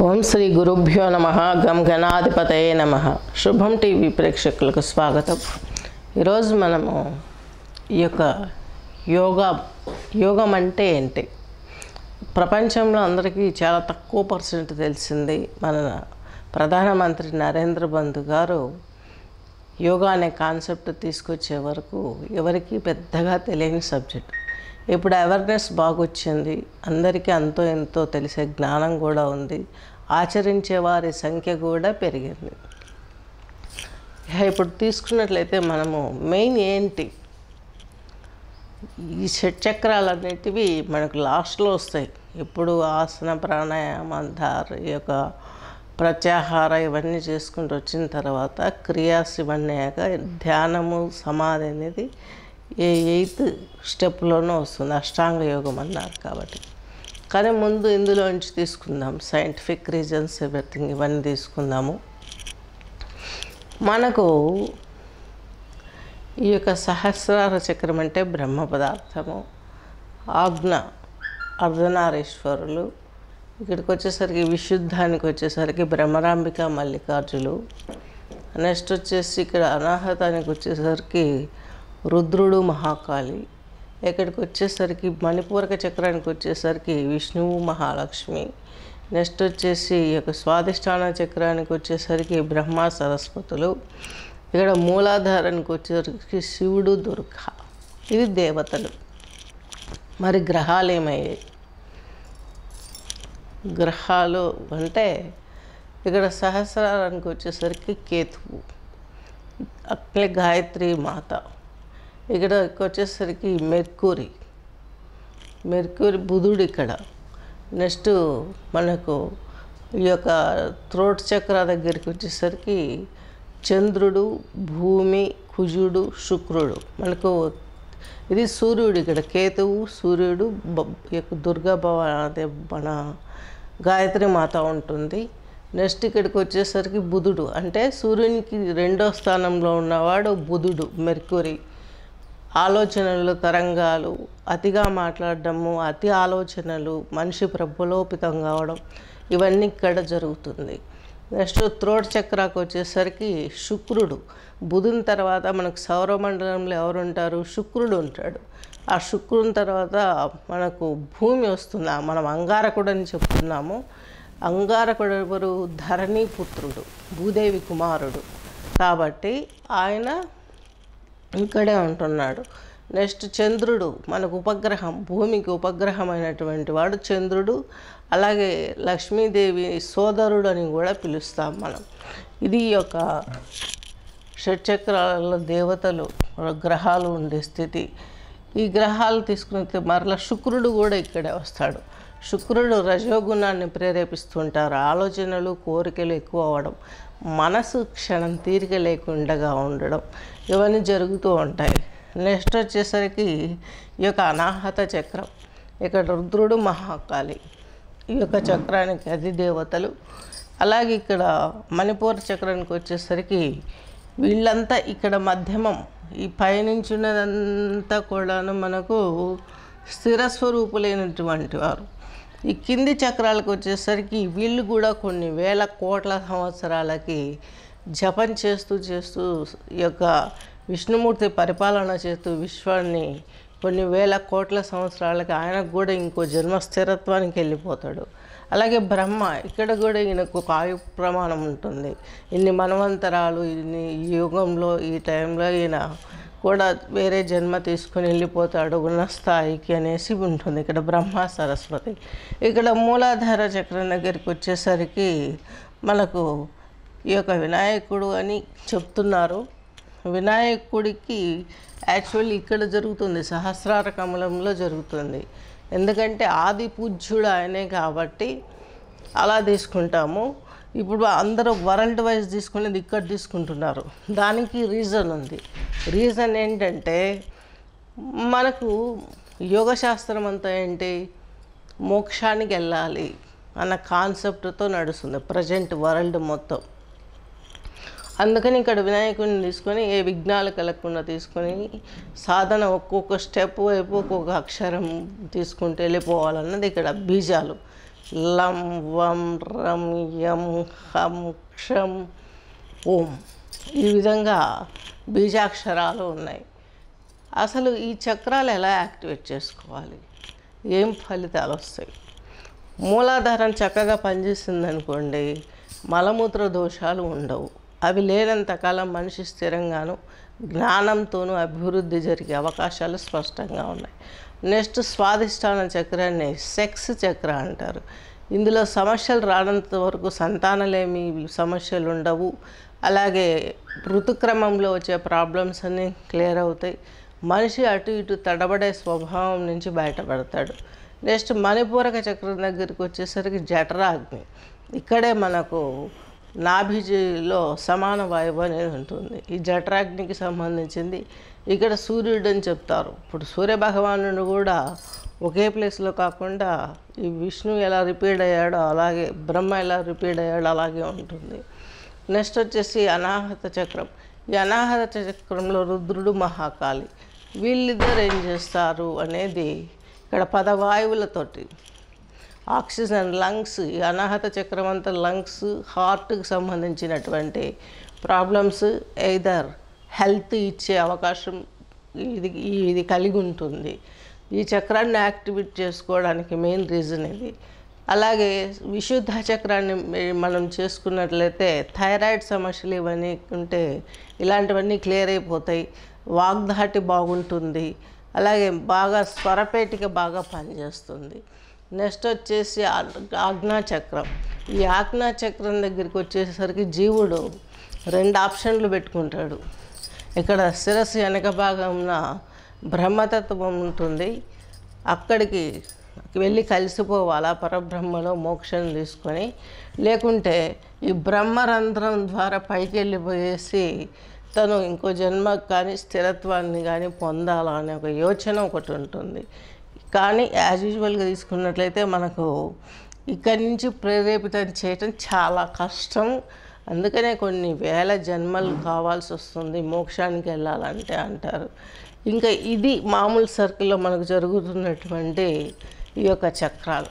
ఓం శ్రీ గురుభ్యో నమః గం గణాధిపతయే నమః. శుభం టీవీ ప్రేక్షకులకు స్వాగతం. ఈరోజు మనము ఈ యొక్క యోగం అంటే ఏంటి, ప్రపంచంలో అందరికీ చాలా తక్కువ పర్సెంట్ తెలిసింది. మన ప్రధానమంత్రి నరేంద్ర మోదీ గారు యోగా అనే కాన్సెప్ట్ తీసుకొచ్చే వరకు ఎవరికి పెద్దగా తెలియని సబ్జెక్ట్. ఇప్పుడు అవేర్నెస్ బాగొచ్చింది, అందరికీ అంతో ఎంతో తెలిసే జ్ఞానం కూడా ఉంది, ఆచరించే వారి సంఖ్య కూడా పెరిగింది. ఇప్పుడు తీసుకున్నట్లయితే మనము మెయిన్ ఏంటి, ఈ షట్చక్రాలు అనేటివి మనకు లాస్ట్లో వస్తాయి. ఇప్పుడు ఆసన ప్రాణాయామ ఈ యొక్క ప్రత్యాహార ఇవన్నీ చేసుకుంటూ వచ్చిన తర్వాత క్రియాస్ ఇవన్నీ ధ్యానము సమాధి అనేది 8th స్టెప్లోనూ వస్తుంది. అష్టాంగ యోగం అన్నారు కాబట్టి. కానీ ముందు ఇందులోంచి తీసుకుందాం, సైంటిఫిక్ రీజన్స్ ఎవ్రీథింగ్ ఇవన్నీ తీసుకుందాము. మనకు ఈ యొక్క సహస్రార చక్రం అంటే బ్రహ్మ పదార్థము, ఆజ్ఞ అర్ధనారీశ్వరులు, ఇక్కడికి వచ్చేసరికి విశుద్ధానికి వచ్చేసరికి బ్రహ్మరాంబిక మల్లికార్జులు, నెక్స్ట్ వచ్చేసి ఇక్కడ అనాహతానికి వచ్చేసరికి రుద్రుడు మహాకాళి, ఇక్కడికి వచ్చేసరికి మణిపూరక చక్రానికి వచ్చేసరికి విష్ణువు మహాలక్ష్మి, నెక్స్ట్ వచ్చేసి ఈ యొక్క స్వాధిష్టాన చక్రానికి వచ్చేసరికి బ్రహ్మ సరస్వతులు, ఇక్కడ మూలాధారానికి వచ్చేసరికి శివుడు దుర్గా. ఇవి దేవతలు. మరి గ్రహాలు ఏమయ్యాయి? గ్రహాలు అంటే ఇక్కడ సహస్రారానికి వచ్చేసరికి కేతువు, అట్లే గాయత్రి మాత, ఇక్కడ వచ్చేసరికి మెర్క్యూరీ బుధుడు ఇక్కడ. నెక్స్ట్ మనకు ఈ యొక్క థ్రోట్ చక్ర దగ్గరికి వచ్చేసరికి చంద్రుడు, భూమి, కుజుడు, శుక్రుడు. మనకు ఇది సూర్యుడు, ఇక్కడ కేతువు, సూర్యుడు, దుర్గా అదే మన గాయత్రి మాత ఉంటుంది. నెక్స్ట్ ఇక్కడికి వచ్చేసరికి బుధుడు అంటే సూర్యునికి 2వ స్థానంలో ఉన్నవాడు బుధుడు, మెర్క్యూరీ. ఆలోచనలు, తరంగాలు, అతిగా మాట్లాడడము, అతి ఆలోచనలు, మనిషి ప్రబలోపితం కావడం, ఇవన్నీ ఇక్కడ జరుగుతుంది. నెక్స్ట్ థ్రోట్ చక్రాకు వచ్చేసరికి శుక్రుడు. బుధుని తర్వాత మనకు సౌరమండలంలో ఎవరు ఉంటారు? శుక్రుడు ఉంటాడు. ఆ శుక్రుని తర్వాత మనకు భూమి వస్తుంది. మనం అంగారకుడు అని చెప్తున్నాము. అంగారకుడు ఎవరు? ధరణీపుత్రుడు, భూదేవి కుమారుడు. కాబట్టి ఆయన ఇక్కడే ఉంటున్నాడు. నెక్స్ట్ చంద్రుడు మనకు ఉపగ్రహం, భూమికి ఉపగ్రహమైనటువంటి వాడు చంద్రుడు. అలాగే లక్ష్మీదేవి సోదరుడు అని కూడా పిలుస్తాం మనం. ఇది యొక్క షట్చక్రాలలో దేవతలు, గ్రహాలు ఉండే స్థితి. ఈ గ్రహాలు తీసుకుని మరలా శుక్రుడు కూడా ఇక్కడే వస్తాడు. శుక్రుడు రజోగుణాన్ని ప్రేరేపిస్తుంటారు. ఆలోచనలు, కోరికలు ఎక్కువ అవ్వడం, మనసు క్షణం తీరిక లేకుండా ఉండడం, ఇవన్నీ జరుగుతూ ఉంటాయి. నెక్స్ట్ వచ్చేసరికి ఈ యొక్క అనాహత చక్రం, ఇక్కడ రుద్రుడు మహాకాళి, ఈ యొక్క చక్రానికి అధిదేవతలు. అలాగే ఇక్కడ మణిపూర చక్రానికి వచ్చేసరికి వీళ్ళంతా ఇక్కడ మధ్యమం, ఈ పైనుంచి ఉన్నదంతా కూడాను మనకు స్థిరస్వరూపులైనటువంటి వారు. ఈ కింది చక్రాలకు వచ్చేసరికి వీళ్ళు కూడా కొన్ని వేల కోట్ల సంవత్సరాలకి జపం చేస్తూ ఈ యొక్క విష్ణుమూర్తి పరిపాలన చేస్తూ విశ్వాన్ని కొన్ని వేల కోట్ల సంవత్సరాలకి ఆయనకు కూడా ఇంకో జన్మ స్థిరత్వానికి వెళ్ళిపోతాడు. అలాగే బ్రహ్మ, ఇక్కడ కూడా ఈయనకు ఒక ఆయు ప్రమాణం ఉంటుంది. ఇన్ని మనవంతరాలు, ఇన్ని యుగంలో ఈ టైంలో ఈయన కూడా వేరే జన్మ తీసుకుని వెళ్ళిపోతాడు ఉన్న స్థాయికి అనేసి ఉంటుంది. ఇక్కడ బ్రహ్మ సరస్వతి. ఇక్కడ మూలాధార చక్రం దగ్గరికి వచ్చేసరికి మనకు ఈ యొక్క వినాయకుడు అని చెప్తున్నారు. వినాయకుడికి యాక్చువల్లీ ఇక్కడ జరుగుతుంది, సహస్రార కమలంలో జరుగుతుంది. ఎందుకంటే ఆది పూజ్యుడు ఆయనే కాబట్టి అలా తీసుకుంటాము. ఇప్పుడు అందరూ వరల్డ్ వైజ్ తీసుకునేది ఇక్కడ తీసుకుంటున్నారు. దానికి రీజన్ ఉంది. రీజన్ ఏంటంటే మనకు యోగశాస్త్రం అంతా ఏంటి, మోక్షానికి వెళ్ళాలి అన్న కాన్సెప్ట్తో నడుస్తుంది ప్రజెంట్ వరల్డ్ మొత్తం. అందుకని ఇక్కడ వినాయకుడిని తీసుకొని ఏ విఘ్నాలు కలగకుండా తీసుకొని సాధన ఒక్కొక్క స్టెప్ వైపు ఒక్కొక్క అక్షరం తీసుకుంటూ వెళ్ళిపోవాలన్నది ఇక్కడ బీజాలు. లం వం రం యం హం క్షం ఓం. ఈ విధంగా బీజాక్షరాలు ఉన్నాయి. అసలు ఈ చక్రాలు ఎలా యాక్టివేట్ చేసుకోవాలి, ఏం ఫలితాలు వస్తాయి? మూలాధారం చక్కగా పనిచేసిందనుకోండి, మలమూత్ర దోషాలు ఉండవు. అవి లేనంతకాలం మనిషి స్థిరంగాను జ్ఞానంతోనూ అభివృద్ధి జరిగే అవకాశాలు స్పష్టంగా ఉన్నాయి. నెక్స్ట్ స్వాదిష్టాన చక్రాన్ని సెక్స్ చక్ర అంటారు. ఇందులో సమస్యలు రానంత వరకు సంతానలేమి సమస్యలు ఉండవు. అలాగే ఋతుక్రమంలో వచ్చే ప్రాబ్లమ్స్ అన్నీ క్లియర్ అవుతాయి. మనిషి అటు ఇటు తడబడే స్వభావం నుంచి బయటపడతాడు. నెక్స్ట్ మణిపూరక చక్రం దగ్గరికి వచ్చేసరికి జఠరాగ్ని. ఇక్కడే మనకు నాభిలో సమాన వాయువు అనేది ఉంటుంది. ఈ జఠరాగ్నికి సంబంధించింది. ఇక్కడ సూర్యుడు అని చెప్తారు. ఇప్పుడు సూర్యభగవానుడు కూడా ఒకే ప్లేస్లో కాకుండా ఈ విష్ణు ఎలా రిపీట్ అయ్యాడో అలాగే, బ్రహ్మ ఎలా రిపీట్ అయ్యాడో అలాగే ఉంటుంది. నెక్స్ట్ వచ్చేసి అనాహత చక్రం. ఈ అనాహత చక్రంలో రుద్రుడు, మహాకాళి వీళ్ళిద్దరు ఏం చేస్తారు అనేది ఇక్కడ పదవాయువులతోటి ఆక్సిజన్, లంగ్స్, ఈ అనాహత చక్రం అంతా లంగ్స్, హార్ట్కి సంబంధించినటువంటి ప్రాబ్లమ్స్ ఎయిదర్ హెల్త్ ఇచ్చే అవకాశం ఇది కలిగి ఉంటుంది. ఈ చక్రాన్ని యాక్టివేట్ చేసుకోవడానికి మెయిన్ రీజన్ ఇది. అలాగే విశుద్ధ చక్రాన్ని మనం చేసుకున్నట్లయితే థైరాయిడ్ సమస్యలు ఇవన్నీ ఉంటే ఇలాంటివన్నీ క్లియర్ అయిపోతాయి. వాగ్ధాటి బాగుంటుంది. అలాగే బాగా స్వరపేటిక బాగా పనిచేస్తుంది. నెక్స్ట్ వచ్చేసి ఆజ్ఞాచక్రం. ఈ ఆజ్ఞాచక్రం దగ్గరికి వచ్చేసరికి జీవుడు 2 ఆప్షన్లు పెట్టుకుంటాడు. ఇక్కడ శిరస్సు వెనక భాగంన బ్రహ్మతత్వం ఉంటుంది. అక్కడికి వెళ్ళి కలిసిపోవాలా పరబ్రహ్మలో మోక్షం తీసుకొని, లేకుంటే ఈ బ్రహ్మరంధ్రం ద్వారా పైకి వెళ్ళిపోయేసి తను ఇంకో జన్మ కానీ స్థిరత్వాన్ని కానీ పొందాలా అనే ఒక యోచన ఒకటి ఉంటుంది. కానీ యాజ్ యూజువల్గా తీసుకున్నట్లయితే మనకు ఇక్కడి నుంచి ప్రేరేపితం చేయటం చాలా కష్టం. అందుకనే కొన్ని వేల జన్మలు కావాల్సి వస్తుంది మోక్షానికి వెళ్ళాలంటే అంటారు. ఇంకా ఇది మామూలు సర్కిల్లో మనకు జరుగుతున్నటువంటి ఈ యొక్క చక్రాలు.